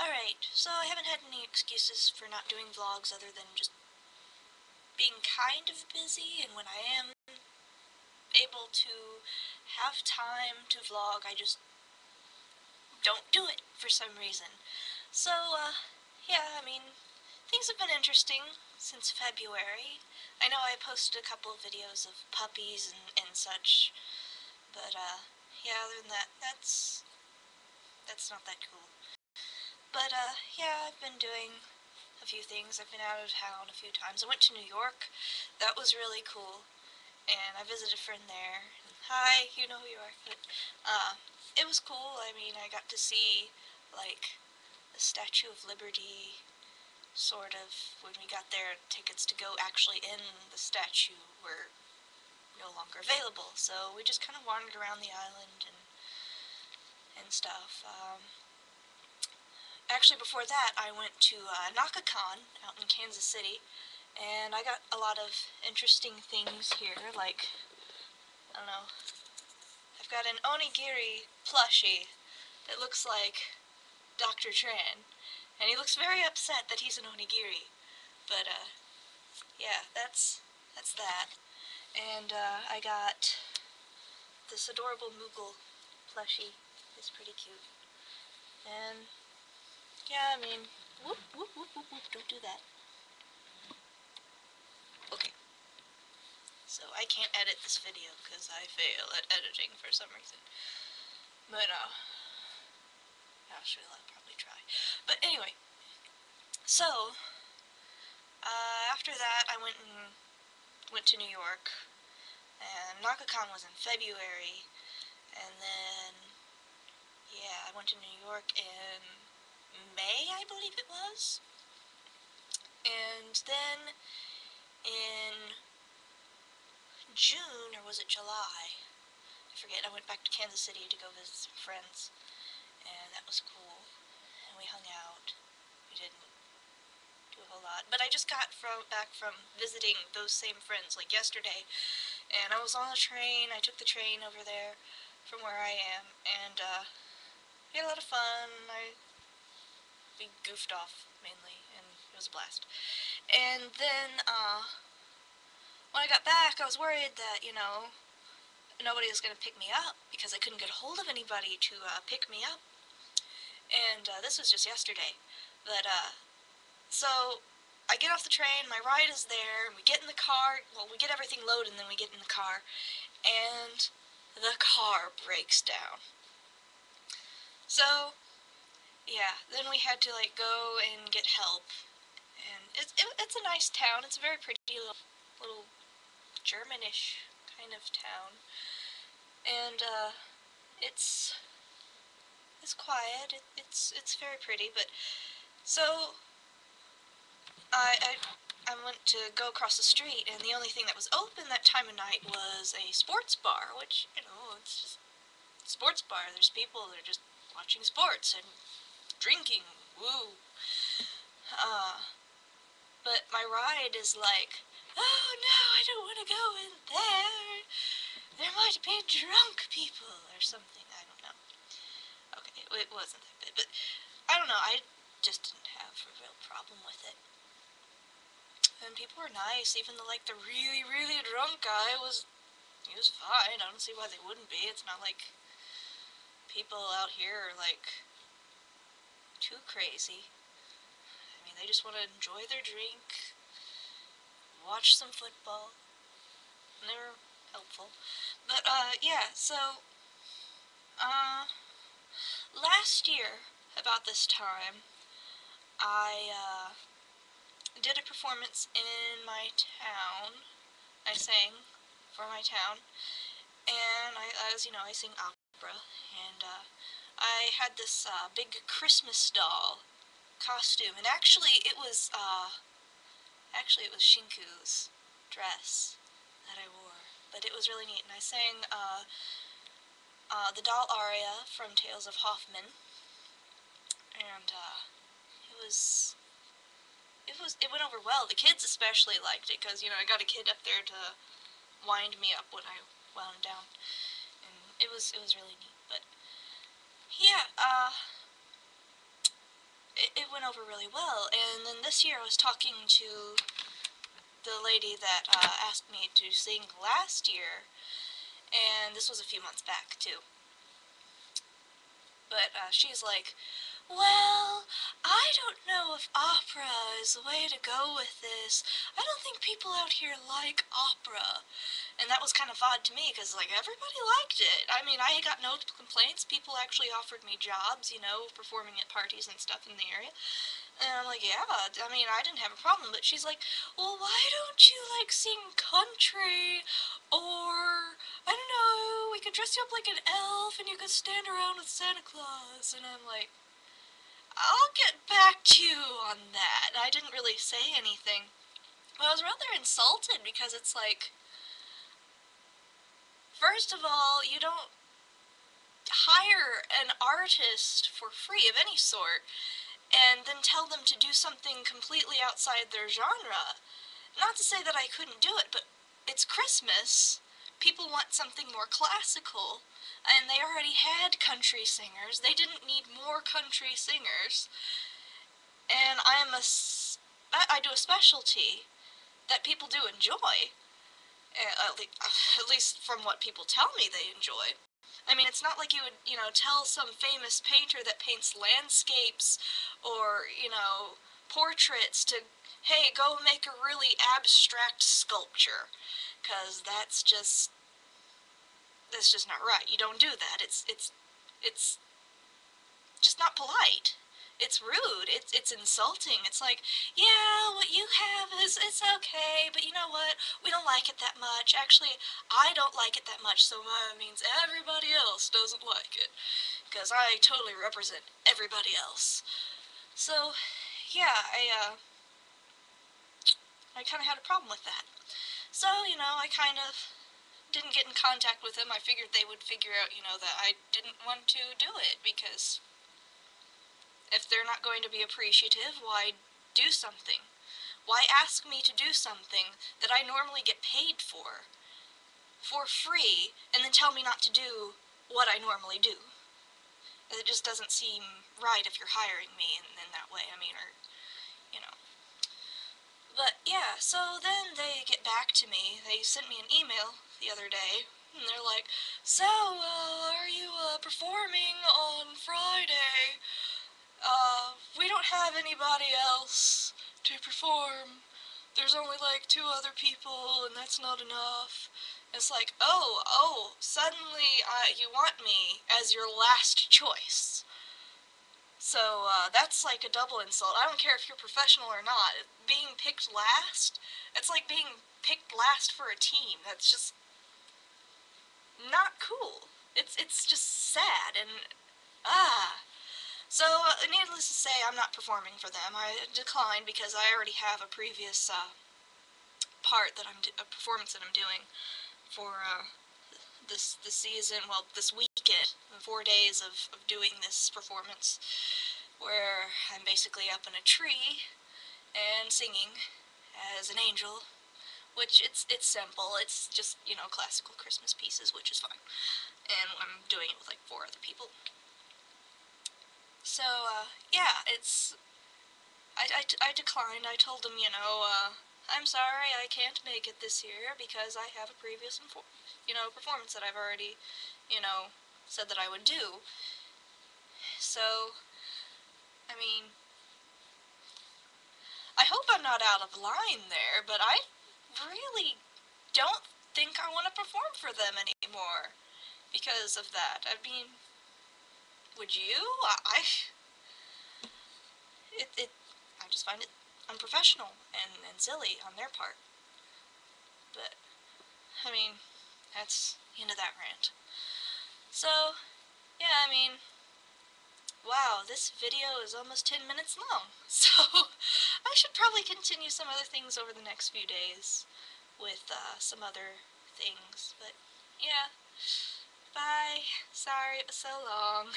Alright, so I haven't had any excuses for not doing vlogs other than just being kind of busy, and when I am able to have time to vlog, I just don't do it for some reason. So, yeah, I mean, things have been interesting since February. I know I posted a couple of videos of puppies and such, but, yeah, other than that, that's not that cool. But, yeah, I've been doing a few things. I've been out of town a few times. I went to New York. That was really cool. And I visited a friend there. Hi, you know who you are. But, it was cool. I mean, I got to see, like, the Statue of Liberty, sort of. When we got there, tickets to go actually in the statue were no longer available. So we just kind of wandered around the island and stuff. Actually, before that, I went to NakaCon out in Kansas City, and I got a lot of interesting things here, like, I don't know, I've got an onigiri plushie that looks like Dr. Tran, and he looks very upset that he's an onigiri, but, yeah, that's that. And, I got this adorable Moogle plushie. It's pretty cute. And, yeah, I mean, whoop, whoop, whoop, whoop, whoop, don't do that. Okay. So I can't edit this video because I fail at editing for some reason. But, actually, I'll probably try. But anyway, so, after that, I went to New York, and NakaCon was in February, and then, yeah, I went to New York in May, I believe it was, and then in June, or was it July, I forget, I went back to Kansas City to go visit some friends, and that was cool, and we hung out. We didn't do a whole lot, but I just got back from visiting those same friends, like yesterday, and I was on the train. I took the train over there from where I am, and, we had a lot of fun. We goofed off, mainly, and it was a blast. And then, when I got back, I was worried that, you know, nobody was going to pick me up, because I couldn't get a hold of anybody to, pick me up. And, this was just yesterday. But, so, I get off the train, my ride is there, and we get in the car, well, we get everything loaded, and then we get in the car, and the car breaks down. So, yeah, then we had to, like, go and get help, and it's a nice town. It's a very pretty little Germanish kind of town, and, it's quiet. It's very pretty, but, so, I went to go across the street, and the only thing that was open that time of night was a sports bar, which, you know, it's just a sports bar. There's people that are just watching sports and drinking, woo. But my ride is like, oh no, I don't want to go in there. There might be drunk people or something. I don't know. Okay, it wasn't that bad, but I don't know. I just didn't have a real problem with it. And people were nice, even the, like, the really, really drunk guy he was fine. I don't see why they wouldn't be. It's not like people out here are, like, too crazy. I mean, they just want to enjoy their drink, watch some football, and they were helpful. But, yeah, so, last year, about this time, I, did a performance in my town. I sang for my town, and as you know, I sing opera, and, I had this, big Christmas doll costume, and actually it was Shinku's dress that I wore, but it was really neat, and I sang, the doll aria from Tales of Hoffman, and, it went over well. The kids especially liked it, because, you know, I got a kid up there to wind me up when I wound down, and it was really neat. But yeah, went over really well. And then this year I was talking to the lady that asked me to sing last year, and this was a few months back too. But she's like, well, I don't know if opera is the way to go with this. I don't think people out here like opera. And that was kind of odd to me, because, like, everybody liked it. I mean, I got no complaints. People actually offered me jobs, you know, performing at parties and stuff in the area. And I'm like, yeah, I mean, I didn't have a problem. But she's like, well, why don't you, like, sing country? Or, I don't know, we could dress you up like an elf and you could stand around with Santa Claus. And I'm like, I'll get back to you on that. I didn't really say anything. But I was rather insulted, because it's like, first of all, you don't hire an artist for free of any sort and then tell them to do something completely outside their genre. Not to say that I couldn't do it, but it's Christmas. People want something more classical, and they already had country singers. They didn't need more country singers. And I do a specialty that people do enjoy. At least from what people tell me they enjoy. I mean, it's not like you would, you know, tell some famous painter that paints landscapes or, you know, portraits to, hey, go make a really abstract sculpture. Because that's just not right. You don't do that. It's just not polite. It's rude. It's insulting. It's like, yeah, what you have it's okay, but you know what? We don't like it that much. Actually, I don't like it that much, so that means everybody else doesn't like it. Because I totally represent everybody else. So, yeah, I kind of had a problem with that. So, you know, I kind of didn't get in contact with them. I figured they would figure out, you know, that I didn't want to do it, because if they're not going to be appreciative, why do something? Why ask me to do something that I normally get paid for free, and then tell me not to do what I normally do? It just doesn't seem right if you're hiring me in that way, I mean, or, you know. But, yeah, so then they get back to me. They sent me an email the other day, and they're like, so, are you, performing on Friday? We don't have anybody else to perform. There's only like 2 other people, and that's not enough. It's like, oh, suddenly you want me as your last choice. So, that's like a double insult. I don't care if you're professional or not. Being picked last, it's like being picked last for a team. That's just not cool. It's just sad, and, So, needless to say, I'm not performing for them. I declined because I already have a previous, a performance that I'm doing for, this season, well, this weekend, 4 days of doing this performance, where I'm basically up in a tree and singing as an angel, which it's simple. It's just, you know, classical Christmas pieces, which is fine. And I'm doing it with like 4 other people. So, yeah, I declined. I told them, you know, I'm sorry, I can't make it this year because I have a previous, performance that I've already, you know, said that I would do. So, I mean, I hope I'm not out of line there, but I really don't think I want to perform for them anymore because of that. I mean, would you? I just find it unprofessional and silly on their part. But, I mean, that's the end of that rant. So, yeah, I mean, wow, this video is almost 10 minutes long. So, I should probably continue some other things over the next few days with some other things. But, yeah, bye. Sorry it was so long.